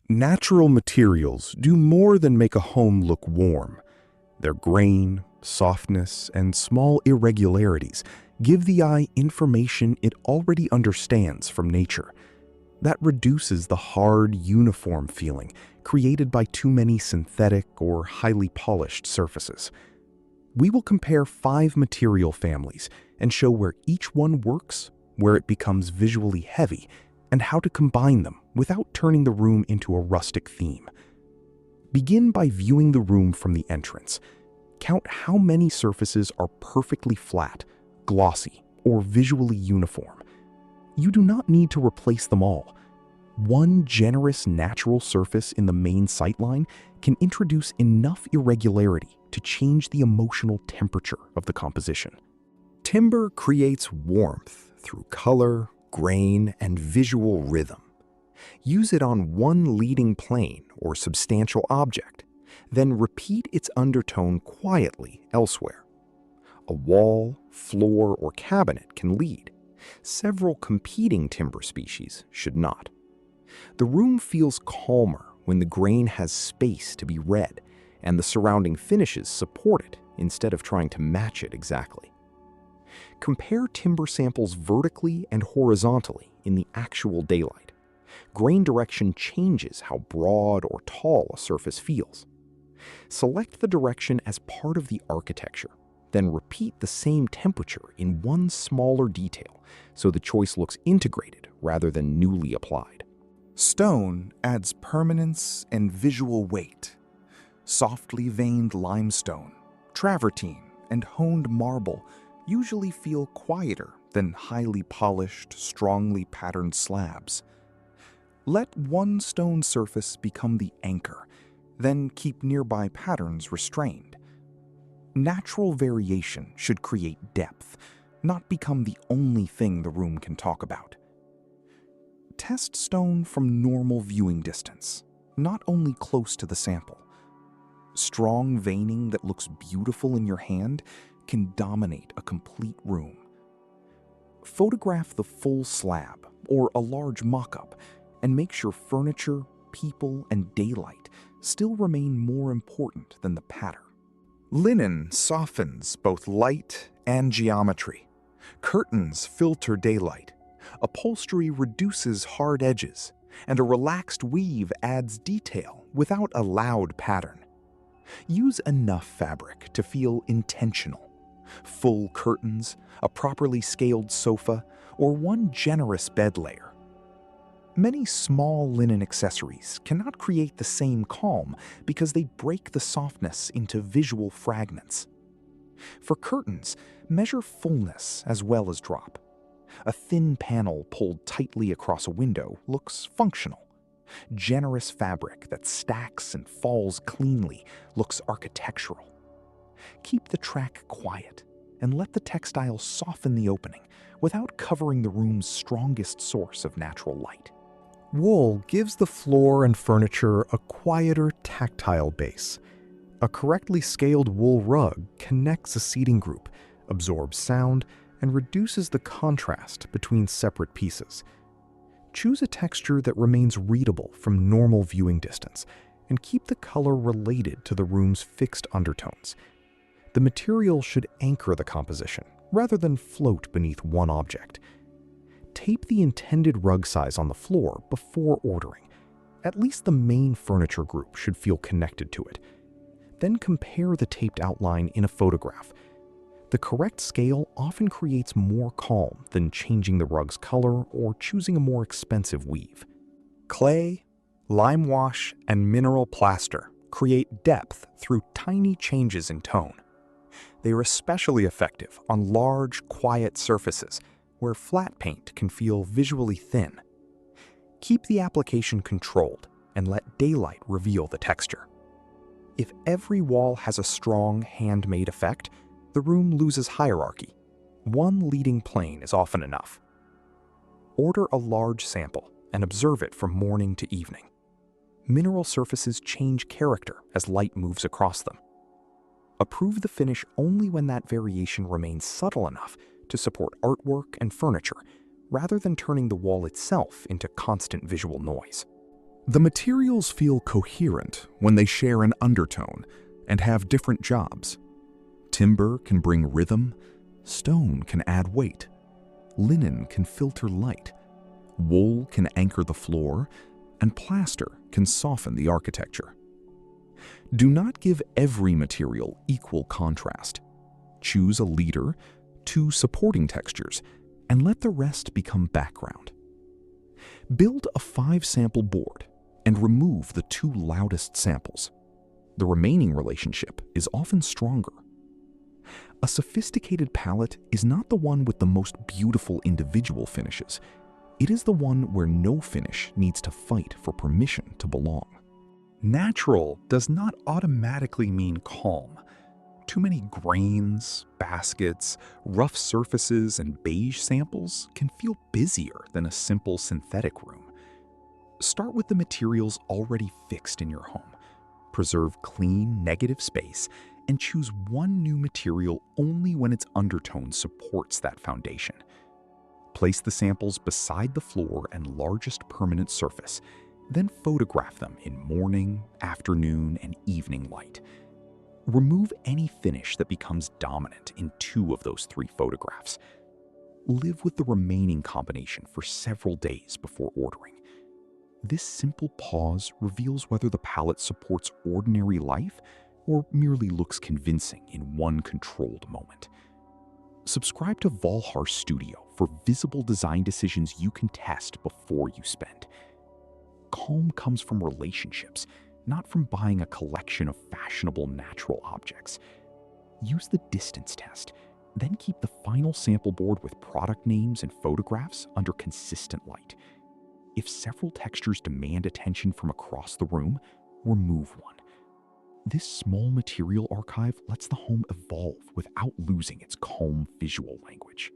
Natural materials do more than make a home look warm. Their grain, softness, and small irregularities give the eye information it already understands from nature. That reduces the hard, uniform feeling created by too many synthetic or highly polished surfaces. We will compare 5 material families and show where each one works, where it becomes visually heavy, and how to combine them without turning the room into a rustic theme. Begin by viewing the room from the entrance. Count how many surfaces are perfectly flat, glossy, or visually uniform. You do not need to replace them all. One generous natural surface in the main sightline can introduce enough irregularity to change the emotional temperature of the composition. Timber creates warmth through color, grain, and visual rhythm. Use it on one leading plane or substantial object, then repeat its undertone quietly elsewhere. A wall, floor, or cabinet can lead. Several competing timber species should not. The room feels calmer when the grain has space to be read and the surrounding finishes support it instead of trying to match it exactly. Compare timber samples vertically and horizontally in the actual daylight. Grain direction changes how broad or tall a surface feels. Select the direction as part of the architecture, then repeat the same temperature in one smaller detail so the choice looks integrated rather than newly applied. Stone adds permanence and visual weight. Softly veined limestone, travertine, and honed marble usually feel quieter than highly polished, strongly patterned slabs. Let one stone surface become the anchor, then keep nearby patterns restrained. Natural variation should create depth, not become the only thing the room can talk about. Test stone from normal viewing distance, not only close to the sample. Strong veining that looks beautiful in your hand can dominate a complete room. Photograph the full slab or a large mock-up and make sure furniture, people, and daylight still remain more important than the pattern. Linen softens both light and geometry. Curtains filter daylight. Upholstery reduces hard edges, and a relaxed weave adds detail without a loud pattern. Use enough fabric to feel intentional. Full curtains, a properly scaled sofa, or one generous bed layer. Many small linen accessories cannot create the same calm because they break the softness into visual fragments. For curtains, measure fullness as well as drop. A thin panel pulled tightly across a window looks functional. Generous fabric that stacks and falls cleanly looks architectural. Keep the track quiet and let the textile soften the opening without covering the room's strongest source of natural light. Wool gives the floor and furniture a quieter, tactile base. A correctly scaled wool rug connects a seating group, absorbs sound, and reduces the contrast between separate pieces. Choose a texture that remains readable from normal viewing distance, and keep the color related to the room's fixed undertones. The material should anchor the composition, rather than float beneath one object. Tape the intended rug size on the floor before ordering. At least the main furniture group should feel connected to it. Then compare the taped outline in a photograph. The correct scale often creates more calm than changing the rug's color or choosing a more expensive weave. Clay, lime wash, and mineral plaster create depth through tiny changes in tone. They are especially effective on large, quiet surfaces where flat paint can feel visually thin. Keep the application controlled and let daylight reveal the texture. If every wall has a strong, handmade effect, the room loses hierarchy. One leading plane is often enough. Order a large sample and observe it from morning to evening. Mineral surfaces change character as light moves across them. Approve the finish only when that variation remains subtle enough to support artwork and furniture, rather than turning the wall itself into constant visual noise. The materials feel coherent when they share an undertone and have different jobs. Timber can bring rhythm, stone can add weight, linen can filter light, wool can anchor the floor, and plaster can soften the architecture. Do not give every material equal contrast. Choose a leader, 2 supporting textures, and let the rest become background. Build a 5-sample board and remove the 2 loudest samples. The remaining relationship is often stronger. A sophisticated palette is not the one with the most beautiful individual finishes. It is the one where no finish needs to fight for permission to belong. Natural does not automatically mean calm. Too many grains, baskets, rough surfaces, and beige samples can feel busier than a simple synthetic room. Start with the materials already fixed in your home. Preserve clean, negative space, and choose one new material only when its undertone supports that foundation. Place the samples beside the floor and largest permanent surface, then photograph them in morning, afternoon, and evening light. Remove any finish that becomes dominant in 2 of those 3 photographs. Live with the remaining combination for several days before ordering. This simple pause reveals whether the palette supports ordinary life or merely looks convincing in one controlled moment. Subscribe to Volhar Studio for visible design decisions you can test before you spend. Calm comes from relationships, not from buying a collection of fashionable natural objects. Use the distance test, then keep the final sample board with product names and photographs under consistent light. If several textures demand attention from across the room, remove one. This small material archive lets the home evolve without losing its calm visual language.